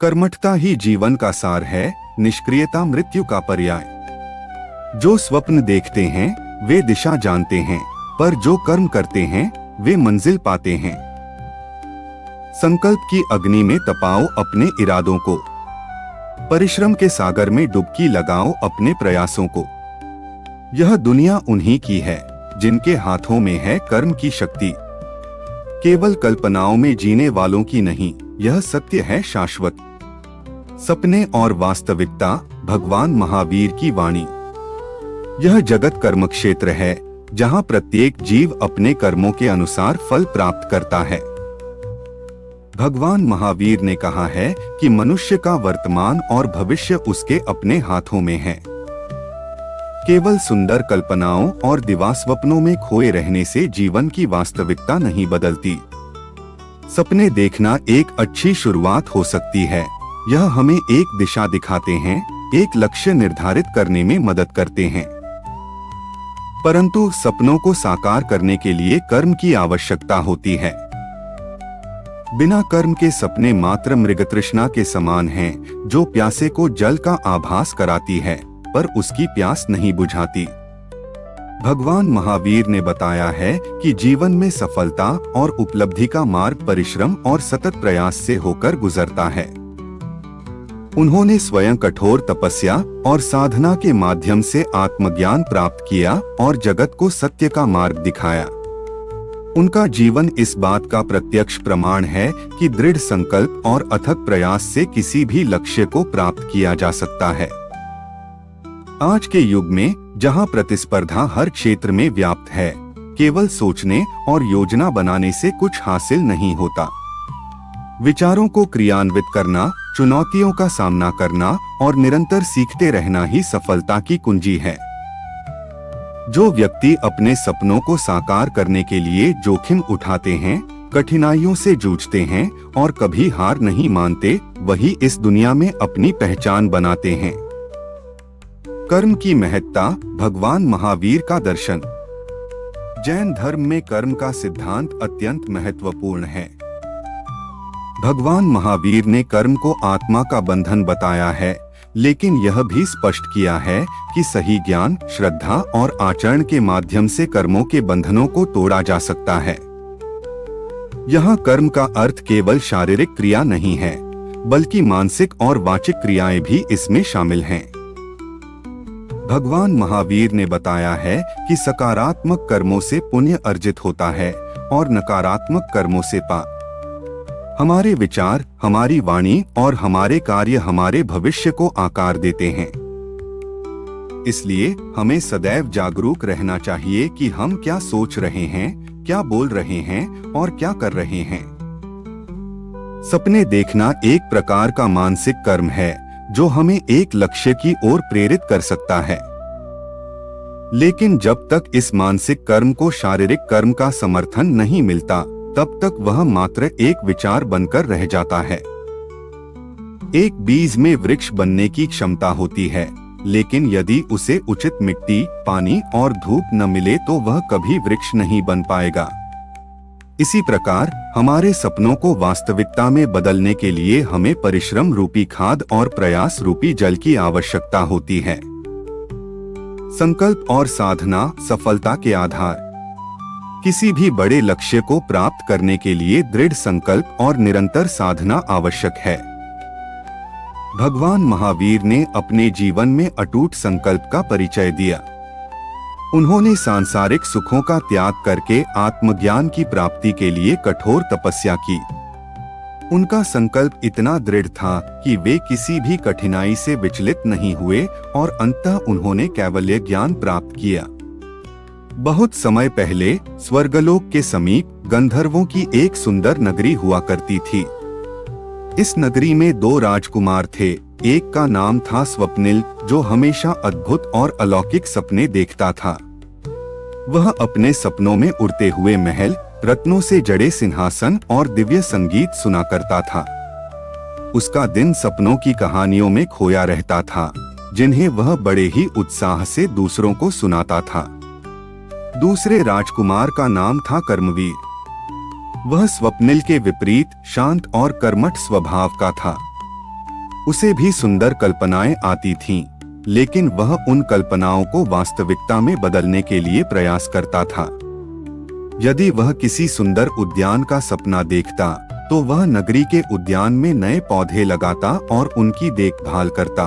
कर्मठता ही जीवन का सार है, निष्क्रियता मृत्यु का पर्याय। जो स्वप्न देखते हैं वे दिशा जानते हैं, पर जो कर्म करते हैं वे मंजिल पाते हैं। संकल्प की अग्नि में तपाओ अपने इरादों को, परिश्रम के सागर में डुबकी लगाओ अपने प्रयासों को। यह दुनिया उन्हीं की है जिनके हाथों में है कर्म की शक्ति, केवल कल्पनाओं में जीने वालों की नहीं, यह सत्य है शाश्वत। सपने और वास्तविकता, भगवान महावीर की वाणी। यह जगत कर्म क्षेत्र है जहाँ प्रत्येक जीव अपने कर्मों के अनुसार फल प्राप्त करता है। भगवान महावीर ने कहा है कि मनुष्य का वर्तमान और भविष्य उसके अपने हाथों में है। केवल सुंदर कल्पनाओं और दिवास्वप्नों में खोए रहने से जीवन की वास्तविकता नहीं बदलती। सपने देखना एक अच्छी शुरुआत हो सकती है। यह हमें एक दिशा दिखाते हैं, एक लक्ष्य निर्धारित करने में मदद करते हैं। परंतु सपनों को साकार करने के लिए कर्म की आवश्यकता होती है। बिना कर्म के सपने मात्र मृगतृष्णा के समान हैं, जो प्यासे को जल का आभास कराती है पर उसकी प्यास नहीं बुझाती। भगवान महावीर ने बताया है कि जीवन में सफलता और उपलब्धि का मार्ग परिश्रम और सतत प्रयास से होकर गुजरता है। उन्होंने स्वयं कठोर तपस्या और साधना के माध्यम से आत्मज्ञान प्राप्त किया और जगत को सत्य का मार्ग दिखाया। उनका जीवन इस बात का प्रत्यक्ष प्रमाण है कि दृढ़ संकल्प और अथक प्रयास से किसी भी लक्ष्य को प्राप्त किया जा सकता है। आज के युग में जहां प्रतिस्पर्धा हर क्षेत्र में व्याप्त है, केवल सोचने और योजना बनाने से कुछ हासिल नहीं होता। विचारों को क्रियान्वित करना, चुनौतियों का सामना करना और निरंतर सीखते रहना ही सफलता की कुंजी है। जो व्यक्ति अपने सपनों को साकार करने के लिए जोखिम उठाते हैं, कठिनाइयों से जूझते हैं और कभी हार नहीं मानते, वही इस दुनिया में अपनी पहचान बनाते हैं। कर्म की महत्ता, भगवान महावीर का दर्शन। जैन धर्म में कर्म का सिद्धांत अत्यंत महत्वपूर्ण है। भगवान महावीर ने कर्म को आत्मा का बंधन बताया है, लेकिन यह भी स्पष्ट किया है कि सही ज्ञान, श्रद्धा और आचरण के माध्यम से कर्मों के बंधनों को तोड़ा जा सकता है। यहाँ कर्म का अर्थ केवल शारीरिक क्रिया नहीं है, बल्कि मानसिक और वाचिक क्रियाएं भी इसमें शामिल हैं। भगवान महावीर ने बताया है कि सकारात्मक कर्मों से पुण्य अर्जित होता है और नकारात्मक कर्मों से पाप। हमारे विचार, हमारी वाणी और हमारे कार्य हमारे भविष्य को आकार देते हैं। इसलिए हमें सदैव जागरूक रहना चाहिए कि हम क्या सोच रहे हैं, क्या बोल रहे हैं और क्या कर रहे हैं। सपने देखना एक प्रकार का मानसिक कर्म है जो हमें एक लक्ष्य की ओर प्रेरित कर सकता है। लेकिन जब तक इस मानसिक कर्म को शारीरिक कर्म का समर्थन नहीं मिलता, तब तक वह मात्र एक विचार बनकर रह जाता है। एक बीज में वृक्ष बनने की क्षमता होती है, लेकिन यदि उसे उचित मिट्टी, पानी और धूप न मिले तो वह कभी वृक्ष नहीं बन पाएगा। इसी प्रकार हमारे सपनों को वास्तविकता में बदलने के लिए हमें परिश्रम रूपी खाद और प्रयास रूपी जल की आवश्यकता होती है। संकल्प और साधना, सफलता के आधार। किसी भी बड़े लक्ष्य को प्राप्त करने के लिए दृढ़ संकल्प और निरंतर साधना आवश्यक है। भगवान महावीर ने अपने जीवन में अटूट संकल्प का परिचय दिया। उन्होंने सांसारिक सुखों का त्याग करके आत्मज्ञान की प्राप्ति के लिए कठोर तपस्या की। उनका संकल्प इतना दृढ़ था कि वे किसी भी कठिनाई से विचलित नहीं हुए और अंततः उन्होंने कैवल्य ज्ञान प्राप्त किया। बहुत समय पहले स्वर्गलोक के समीप गंधर्वों की एक सुंदर नगरी हुआ करती थी। इस नगरी में 2 राजकुमार थे। एक का नाम था स्वप्निल, जो हमेशा अद्भुत और अलौकिक सपने देखता था। वह अपने सपनों में उड़ते हुए महल, रत्नों से जड़े सिंहासन और दिव्य संगीत सुना करता था। उसका दिन सपनों की कहानियों में खोया रहता था, जिन्हें वह बड़े ही उत्साह से दूसरों को सुनाता था। दूसरे राजकुमार का नाम था कर्मवीर। वह स्वप्निल के विपरीत शांत और कर्मठ स्वभाव का था। उसे भी सुंदर कल्पनाएं आती थीं, लेकिन वह उन कल्पनाओं को वास्तविकता में बदलने के लिए प्रयास करता था। यदि वह किसी सुंदर उद्यान का सपना देखता, तो वह नगरी के उद्यान में नए पौधे लगाता और उनकी देखभाल करता।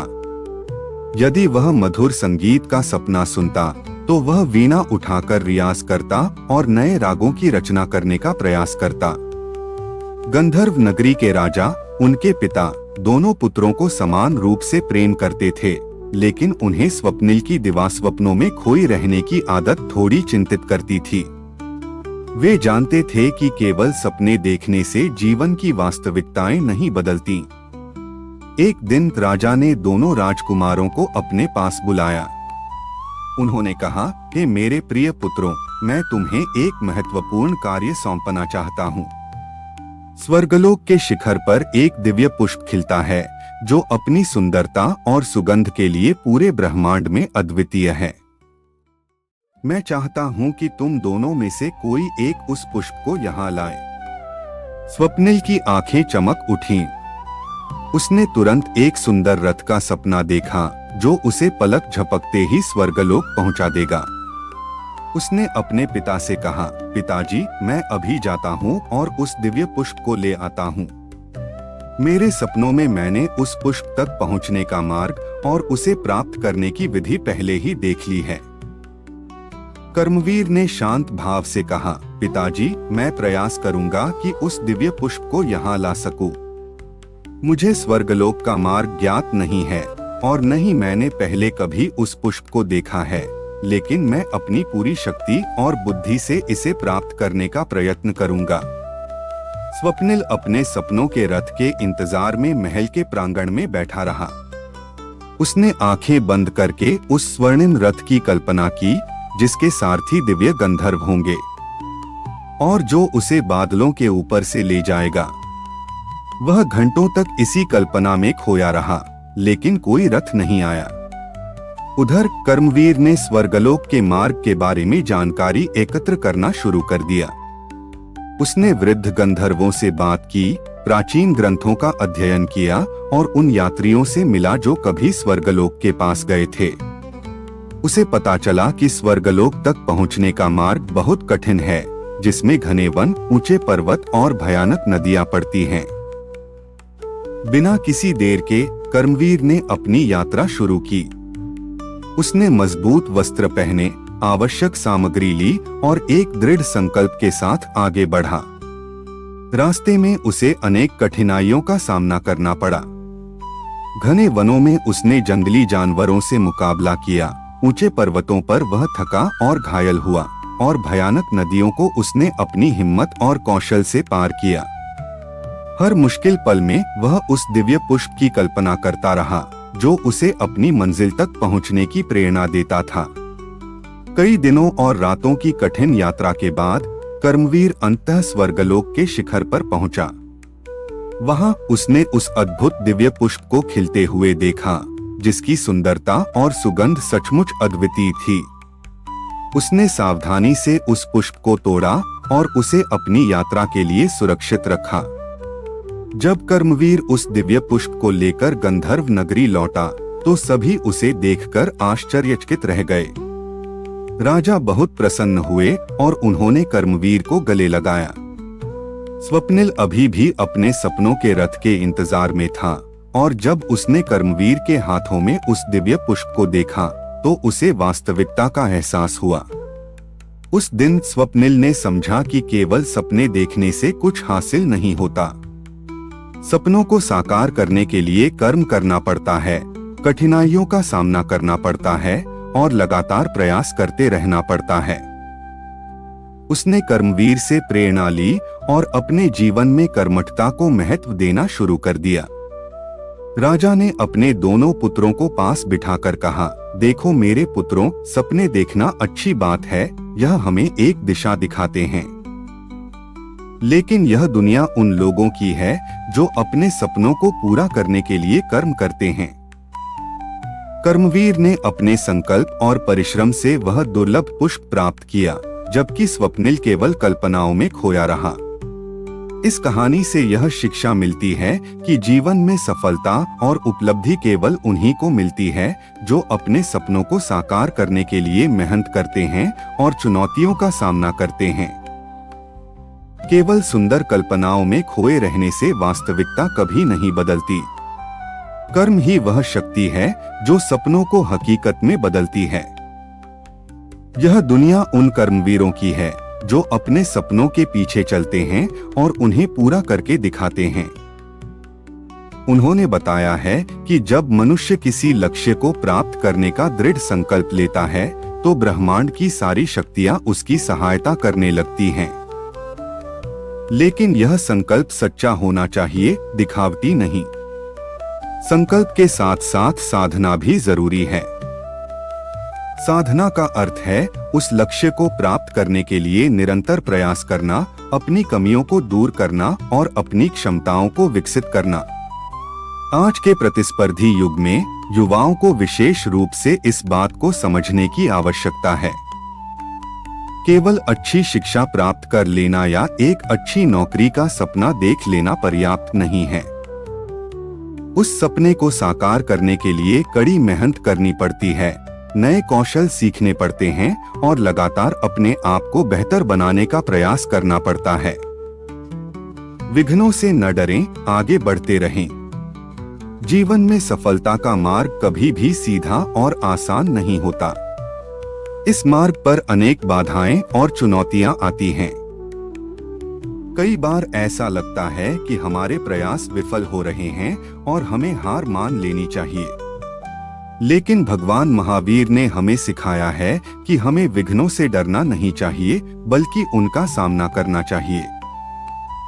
यदि वह मधुर संगीत का सपना सुनता, तो वह वीणा उठाकर रियाज करता और नए रागों की रचना करने का प्रयास करता। गंधर्व नगरी के राजा, उनके पिता, दोनों पुत्रों को समान रूप से प्रेम करते थे, लेकिन उन्हें स्वप्निल की दिवास्वप्नों में खोई रहने की आदत थोड़ी चिंतित करती थी। वे जानते थे कि केवल सपने देखने से जीवन की वास्तविकताएं नहीं बदलती। एक दिन राजा ने दोनों राजकुमारों को अपने पास बुलाया। उन्होंने कहा, हे मेरे प्रिय पुत्रों, मैं तुम्हें एक महत्वपूर्ण कार्य सौंपना चाहता हूँ। स्वर्गलोक के शिखर पर एक दिव्य पुष्प खिलता है, जो अपनी सुंदरता और सुगंध के लिए पूरे ब्रह्मांड में अद्वितीय है। मैं चाहता हूँ कि तुम दोनों में से कोई एक उस पुष्प को यहाँ लाए। स्वप्निल की आंखें चमक उठीं। उसने तुरंत एक सुंदर रथ का सपना देखा, जो उसे पलक झपकते ही स्वर्गलोक पहुँचा देगा। उसने अपने पिता से कहा, पिताजी, मैं अभी जाता हूँ और उस दिव्य पुष्प को ले आता हूँ। मेरे सपनों में मैंने उस पुष्प तक पहुँचने का मार्ग और उसे प्राप्त करने की विधि पहले ही देख ली है। कर्मवीर ने शांत भाव से कहा, पिताजी, मैं प्रयास करूंगा कि उस दिव्य पुष्प को यहाँ ला सकूं। मुझे स्वर्गलोक का मार्ग ज्ञात नहीं है और न ही मैंने पहले कभी उस पुष्प को देखा है, लेकिन मैं अपनी पूरी शक्ति और बुद्धि से इसे प्राप्त करने का प्रयत्न करूंगा। स्वप्निल अपने सपनों के रथ के इंतजार में महल के प्रांगण में बैठा रहा। उसने आंखें बंद करके उस स्वर्णिम रथ की कल्पना की, जिसके सारथी दिव्य गंधर्व होंगे और जो उसे बादलों के ऊपर से ले जाएगा। वह घंटों तक इसी कल्पना में खोया रहा, लेकिन कोई रथ नहीं आया। उधर कर्मवीर ने स्वर्गलोक के मार्ग के बारे में जानकारी एकत्र करना शुरू कर दिया। उसने वृद्ध गंधर्वों से बात की, प्राचीन ग्रंथों का अध्ययन किया और उन यात्रियों से मिला जो कभी स्वर्गलोक के पास गए थे। उसे पता चला कि स्वर्गलोक तक पहुंचने का मार्ग बहुत कठिन है, जिसमें घने वन, ऊंचे पर्वत और भयानक नदियां पड़ती हैं। बिना किसी देर के कर्मवीर ने अपनी यात्रा शुरू की। उसने मजबूत वस्त्र पहने, आवश्यक सामग्री ली और एक दृढ़ संकल्प के साथ आगे बढ़ा। रास्ते में उसे अनेक कठिनाइयों का सामना करना पड़ा। घने वनों में उसने जंगली जानवरों से मुकाबला किया, ऊंचे पर्वतों पर वह थका और घायल हुआ और भयानक नदियों को उसने अपनी हिम्मत और कौशल से पार किया। हर मुश्किल पल में वह उस दिव्य पुष्प की कल्पना करता रहा, जो उसे अपनी मंजिल तक पहुंचने की प्रेरणा देता था। कई दिनों और रातों की कठिन यात्रा के बाद कर्मवीर अंततः स्वर्गलोक के शिखर पर पहुंचा। वहां उसने उस अद्भुत दिव्य पुष्प को खिलते हुए देखा, जिसकी सुंदरता और सुगंध सचमुच अद्वितीय थी। उसने सावधानी से उस पुष्प को तोड़ा और उसे अपनी यात्रा के लिए सुरक्षित रखा। जब कर्मवीर उस दिव्य पुष्प को लेकर गंधर्व नगरी लौटा, तो सभी उसे देखकर आश्चर्यचकित रह गए। राजा बहुत प्रसन्न हुए और उन्होंने कर्मवीर को गले लगाया। स्वप्निल अभी भी अपने सपनों के रथ के इंतजार में था और जब उसने कर्मवीर के हाथों में उस दिव्य पुष्प को देखा, तो उसे वास्तविकता का एहसास हुआ। उस दिन स्वप्निल ने समझा कि केवल सपने देखने से कुछ हासिल नहीं होता। सपनों को साकार करने के लिए कर्म करना पड़ता है, कठिनाइयों का सामना करना पड़ता है और लगातार प्रयास करते रहना पड़ता है। उसने कर्मवीर से प्रेरणा ली और अपने जीवन में कर्मठता को महत्व देना शुरू कर दिया। राजा ने अपने दोनों पुत्रों को पास बिठाकर कहा, देखो मेरे पुत्रों, सपने देखना अच्छी बात है, यह हमें एक दिशा दिखाते हैं। लेकिन यह दुनिया उन लोगों की है जो अपने सपनों को पूरा करने के लिए कर्म करते हैं। कर्मवीर ने अपने संकल्प और परिश्रम से वह दुर्लभ पुष्प प्राप्त किया, जबकि स्वप्निल केवल कल्पनाओं में खोया रहा। इस कहानी से यह शिक्षा मिलती है कि जीवन में सफलता और उपलब्धि केवल उन्हीं को मिलती है जो अपने सपनों को साकार करने के लिए मेहनत करते हैं और चुनौतियों का सामना करते हैं। केवल सुंदर कल्पनाओं में खोए रहने से वास्तविकता कभी नहीं बदलती। कर्म ही वह शक्ति है जो सपनों को हकीकत में बदलती है। यह दुनिया उन कर्मवीरों की है जो अपने सपनों के पीछे चलते हैं और उन्हें पूरा करके दिखाते हैं। उन्होंने बताया है कि जब मनुष्य किसी लक्ष्य को प्राप्त करने का दृढ़ संकल्प लेता है तो ब्रह्मांड की सारी शक्तियां उसकी सहायता करने लगती हैं। लेकिन यह संकल्प सच्चा होना चाहिए, दिखावटी नहीं। संकल्प के साथ साथ साधना भी जरूरी है। साधना का अर्थ है उस लक्ष्य को प्राप्त करने के लिए निरंतर प्रयास करना, अपनी कमियों को दूर करना और अपनी क्षमताओं को विकसित करना। आज के प्रतिस्पर्धी युग में युवाओं को विशेष रूप से इस बात को समझने की आवश्यकता है। केवल अच्छी शिक्षा प्राप्त कर लेना या एक अच्छी नौकरी का सपना देख लेना पर्याप्त नहीं है। उस सपने को साकार करने के लिए कड़ी मेहनत करनी पड़ती है, नए कौशल सीखने पड़ते हैं और लगातार अपने आप को बेहतर बनाने का प्रयास करना पड़ता है। विघ्नों से न डरें, आगे बढ़ते रहें। जीवन में सफलता का मार्ग कभी भी सीधा और आसान नहीं होता। इस मार्ग पर अनेक बाधाएं और चुनौतियां आती हैं। कई बार ऐसा लगता है कि हमारे प्रयास विफल हो रहे हैं और हमें हार मान लेनी चाहिए। लेकिन भगवान महावीर ने हमें सिखाया है कि हमें विघ्नों से डरना नहीं चाहिए, बल्कि उनका सामना करना चाहिए।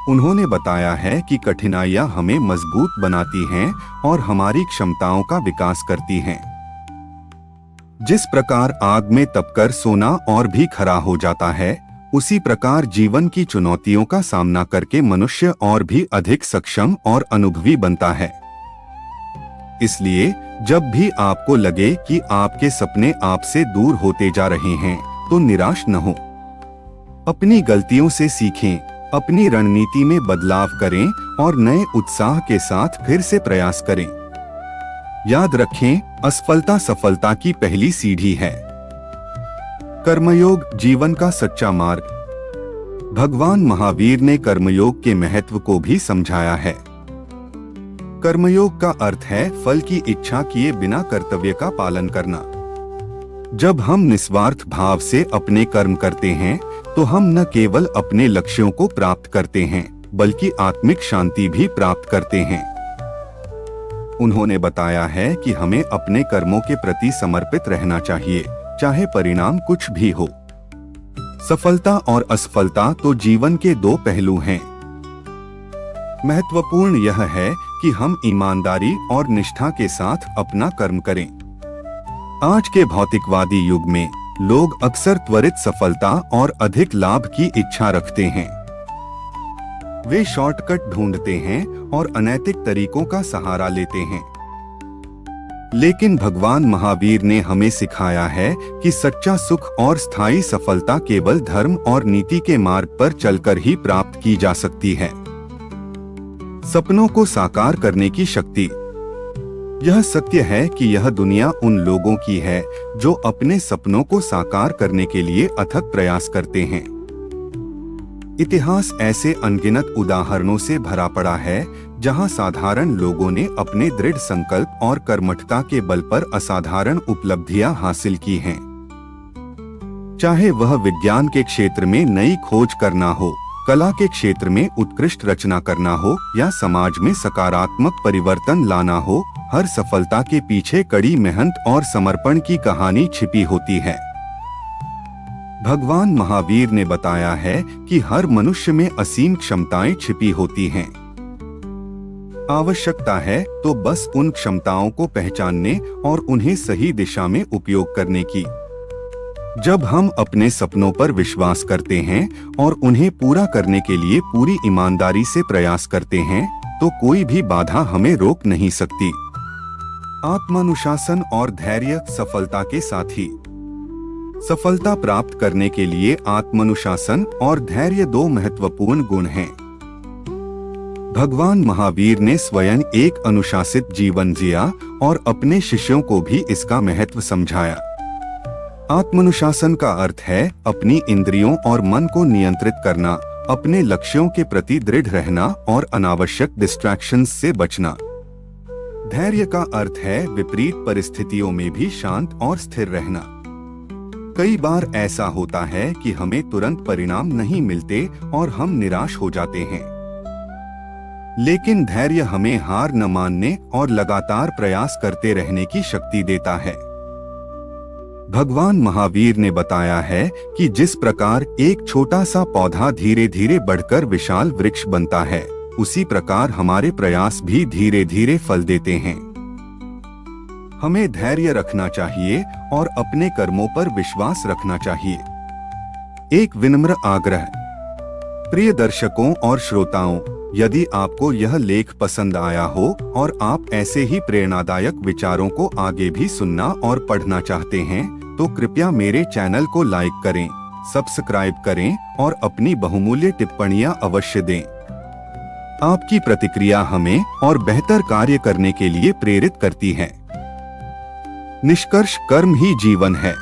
उन्होंने बताया है कि कठिनाइयां हमें मजबूत बनाती हैं और हमारी क्षमताओं का विकास करती हैं। जिस प्रकार आग में तपकर सोना और भी खरा हो जाता है, उसी प्रकार जीवन की चुनौतियों का सामना करके मनुष्य और भी अधिक सक्षम और अनुभवी बनता है। इसलिए जब भी आपको लगे कि आपके सपने आपसे दूर होते जा रहे हैं, तो निराश न हो। अपनी गलतियों से सीखें, अपनी रणनीति में बदलाव करें और नए उत्साह के साथ फिर से प्रयास करें। याद रखें, असफलता सफलता की पहली सीढ़ी है। कर्मयोग जीवन का सच्चा मार्ग। भगवान महावीर ने कर्मयोग के महत्व को भी समझाया है। कर्मयोग का अर्थ है फल की इच्छा किए बिना कर्तव्य का पालन करना। जब हम निस्वार्थ भाव से अपने कर्म करते हैं, तो हम न केवल अपने लक्ष्यों को प्राप्त करते हैं, बल्कि आत्मिक शांति भी प्राप्त करते हैं। उन्होंने बताया है कि हमें अपने कर्मों के प्रति समर्पित रहना चाहिए, चाहे परिणाम कुछ भी हो। सफलता और असफलता तो जीवन के दो पहलू हैं। महत्वपूर्ण यह है कि हम ईमानदारी और निष्ठा के साथ अपना कर्म करें। आज के भौतिकवादी युग में लोग अक्सर त्वरित सफलता और अधिक लाभ की इच्छा रखते हैं। वे शॉर्टकट ढूंढते हैं और अनैतिक तरीकों का सहारा लेते हैं। लेकिन भगवान महावीर ने हमें सिखाया है कि सच्चा सुख और स्थायी सफलता केवल धर्म और नीति के मार्ग पर चलकर ही प्राप्त की जा सकती है। सपनों को साकार करने की शक्ति। यह सत्य है कि यह दुनिया उन लोगों की है जो अपने सपनों को साकार करने के लिए अथक प्रयास करते हैं। इतिहास ऐसे अनगिनत उदाहरणों से भरा पड़ा है जहां साधारण लोगों ने अपने दृढ़ संकल्प और कर्मठता के बल पर असाधारण उपलब्धियां हासिल की हैं। चाहे वह विज्ञान के क्षेत्र में नई खोज करना हो, कला के क्षेत्र में उत्कृष्ट रचना करना हो या समाज में सकारात्मक परिवर्तन लाना हो, हर सफलता के पीछे कड़ी मेहनत और समर्पण की कहानी छिपी होती है। भगवान महावीर ने बताया है कि हर मनुष्य में असीम क्षमताएं छिपी होती हैं। आवश्यकता है तो बस उन क्षमताओं को पहचानने और उन्हें सही दिशा में उपयोग करने की। जब हम अपने सपनों पर विश्वास करते हैं और उन्हें पूरा करने के लिए पूरी ईमानदारी से प्रयास करते हैं, तो कोई भी बाधा हमें रोक नहीं सकती। आत्मानुशासन और धैर्य सफलता के साथी। सफलता प्राप्त करने के लिए आत्मानुशासन और धैर्य दो महत्वपूर्ण गुण हैं। भगवान महावीर ने स्वयं एक अनुशासित जीवन जिया और अपने शिष्यों को भी इसका महत्व समझाया। आत्मानुशासन का अर्थ है अपनी इंद्रियों और मन को नियंत्रित करना, अपने लक्ष्यों के प्रति दृढ़ रहना और अनावश्यक डिस्ट्रैक्शंस से बचना। धैर्य का अर्थ है विपरीत परिस्थितियों में भी शांत और स्थिर रहना। कई बार ऐसा होता है कि हमें तुरंत परिणाम नहीं मिलते और हम निराश हो जाते हैं, लेकिन धैर्य हमें हार न मानने और लगातार प्रयास करते रहने की शक्ति देता है। भगवान महावीर ने बताया है कि जिस प्रकार एक छोटा सा पौधा धीरे धीरे बढ़कर विशाल वृक्ष बनता है, उसी प्रकार हमारे प्रयास भी धीरे धीरे फल देते हैं। हमें धैर्य रखना चाहिए और अपने कर्मों पर विश्वास रखना चाहिए। एक विनम्र आग्रह। प्रिय दर्शकों और श्रोताओं, यदि आपको यह लेख पसंद आया हो और आप ऐसे ही प्रेरणादायक विचारों को आगे भी सुनना और पढ़ना चाहते हैं, तो कृपया मेरे चैनल को लाइक करें, सब्सक्राइब करें और अपनी बहुमूल्य टिप्पणियां अवश्य दें। आपकी प्रतिक्रिया हमें और बेहतर कार्य करने के लिए प्रेरित करती है। निष्कर्ष, कर्म ही जीवन है।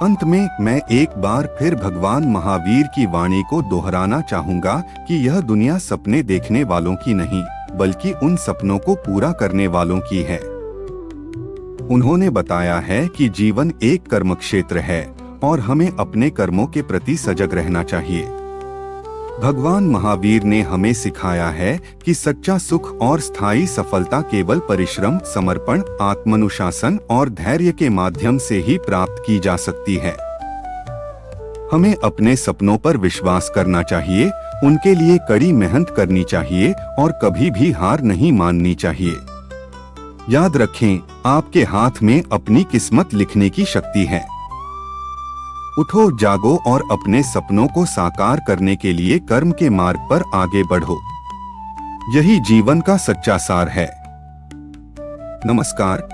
अंत में मैं एक बार फिर भगवान महावीर की वाणी को दोहराना चाहूंगा कि यह दुनिया सपने देखने वालों की नहीं, बल्कि उन सपनों को पूरा करने वालों की है। उन्होंने बताया है कि जीवन एक कर्म क्षेत्र है और हमें अपने कर्मों के प्रति सजग रहना चाहिए। भगवान महावीर ने हमें सिखाया है कि सच्चा सुख और स्थायी सफलता केवल परिश्रम, समर्पण, आत्मानुशासन और धैर्य के माध्यम से ही प्राप्त की जा सकती है। हमें अपने सपनों पर विश्वास करना चाहिए, उनके लिए कड़ी मेहनत करनी चाहिए और कभी भी हार नहीं माननी चाहिए। याद रखें, आपके हाथ में अपनी किस्मत लिखने की शक्ति है। उठो, जागो और अपने सपनों को साकार करने के लिए कर्म के मार्ग पर आगे बढ़ो। यही जीवन का सच्चा सार है। नमस्कार।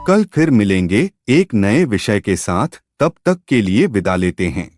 कल फिर मिलेंगे एक नए विषय के साथ। तब तक के लिए विदा लेते हैं।